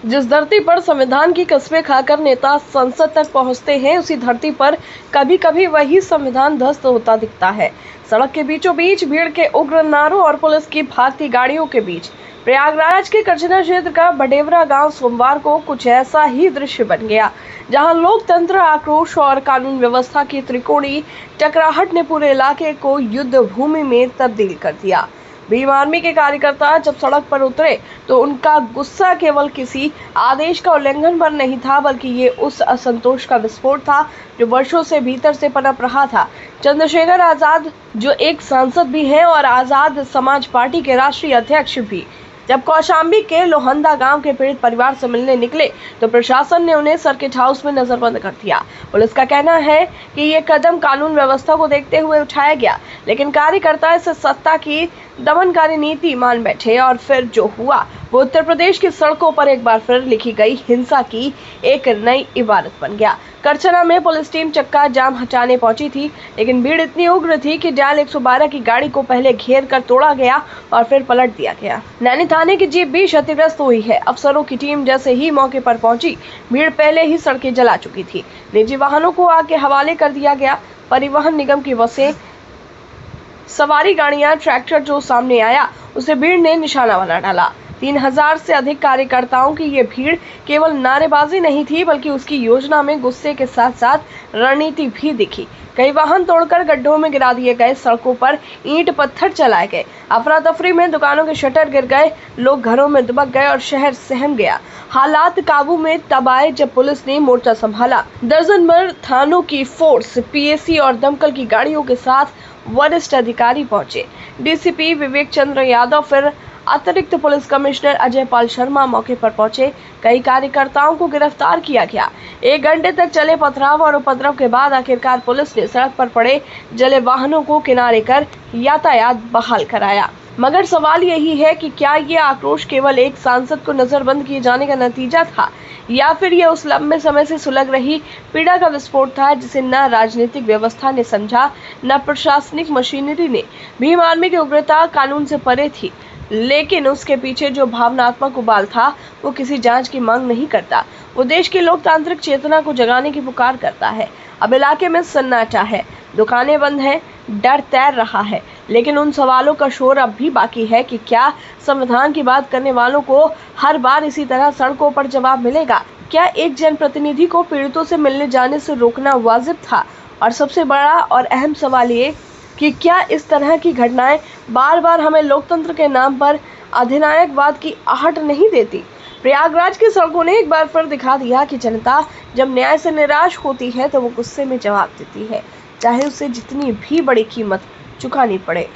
जिस धरती पर संविधान की कसमें खाकर नेता संसद तक पहुंचते हैं, उसी धरती पर कभी कभी वही संविधान ध्वस्त होता दिखता है। सड़क के बीचों बीच भीड़ के उग्र नारों और पुलिस की भागती गाड़ियों के बीच प्रयागराज के करछना क्षेत्र का बडेवरा गांव सोमवार को कुछ ऐसा ही दृश्य बन गया, जहां लोकतंत्र, आक्रोश और कानून व्यवस्था की त्रिकोणीय टकराहट ने पूरे इलाके को युद्ध भूमि में तब्दील कर दिया। भीम आर्मी के कार्यकर्ता जब सड़क पर उतरे तो उनका गुस्सा केवल किसी आदेश का उल्लंघन पर नहीं था, बल्कि ये उस असंतोष का विस्फोट था जो वर्षों से भीतर से पनप रहा था। चंद्रशेखर आजाद, जो एक सांसद भी हैं और आजाद समाज पार्टी के राष्ट्रीय अध्यक्ष भी, जब कौशाम्बी के लोहंदा गांव के पीड़ित परिवार से मिलने निकले तो प्रशासन ने उन्हें सर्किट हाउस में नजरबंद कर दिया। पुलिस का कहना है कि ये कदम कानून व्यवस्था को देखते हुए उठाया गया, लेकिन कार्यकर्ता इसे सत्ता की दमनकारी नीति मान बैठे और फिर जो हुआ वो उत्तर प्रदेश की सड़कों पर एक बार फिर लिखी गई हिंसा की एक नई इबारत बन गया। करछना में पुलिस टीम चक्का जाम हटाने पहुंची थी, लेकिन भीड़ इतनी उग्र थी कि डायल 112 की गाड़ी को पहले घेर कर तोड़ा गया और फिर पलट दिया गया। नैनी थाने की जीप भी क्षतिग्रस्त हुई है। अफसरों की टीम जैसे ही मौके पर पहुंची, भीड़ पहले ही सड़कें जला चुकी थी। निजी वाहनों को आग के हवाले कर दिया गया। परिवहन निगम की बसें, सवारी गाड़ियां, ट्रैक्टर जो सामने आया उसे भीड़ ने निशाना बना डाला। 3000 से अधिक कार्यकर्ताओं की ये भीड़ केवल नारेबाजी नहीं थी, बल्कि उसकी योजना में गुस्से के साथ साथ रणनीति भी दिखी। कई वाहन तोड़कर गड्ढों में गिरा दिए गए, सड़कों पर ईंट पत्थर चलाए गए। अफरा तफरी में दुकानों के शटर गिर गए, लोग घरों में दुबक गए और शहर सहम गया। हालात काबू में तब आए जब पुलिस ने मोर्चा संभाला। दर्जन भर थानों की फोर्स, पीएसी और दमकल की गाड़ियों के साथ वरिष्ठ अधिकारी पहुंचे। डीसीपी विवेक चंद्र यादव, फिर अतिरिक्त पुलिस कमिश्नर अजय पाल शर्मा मौके पर पहुंचे। कई कार्यकर्ताओं को गिरफ्तार किया गया। 1 घंटे तक चले पथराव और उपद्रव के बाद आखिरकार पुलिस ने सड़क पर पड़े जले वाहनों को किनारे कर यातायात बहाल कराया। मगर सवाल यही है कि क्या ये आक्रोश केवल एक सांसद को नजरबंद किए जाने का नतीजा था, या फिर ये उस लंबे समय से सुलग रही पीड़ा का विस्फोट था जिसे न राजनीतिक व्यवस्था ने समझा, न प्रशासनिक मशीनरी ने। भीम आर्मी की उग्रता कानून से परे थी, लेकिन उसके पीछे जो भावनात्मक उबाल था वो किसी जांच की मांग नहीं करता। वो देश की लोकतांत्रिक चेतना को जगाने की पुकार करता है। अब इलाके में सन्नाटा है, दुकानें बंद हैं, डर तैर रहा है, लेकिन उन सवालों का शोर अब भी बाकी है कि क्या संविधान की बात करने वालों को हर बार इसी तरह सड़कों पर जवाब मिलेगा? क्या एक जनप्रतिनिधि को पीड़ितों से मिलने जाने से रोकना वाजिब था? और सबसे बड़ा और अहम सवाल ये कि क्या इस तरह की घटनाएं बार बार हमें लोकतंत्र के नाम पर अधिनायकवाद की आहट नहीं देती? प्रयागराज की सड़कों ने एक बार फिर दिखा दिया कि जनता जब न्याय से निराश होती है तो वो गुस्से में जवाब देती है, चाहे उसे जितनी भी बड़ी कीमत चुकानी पड़े।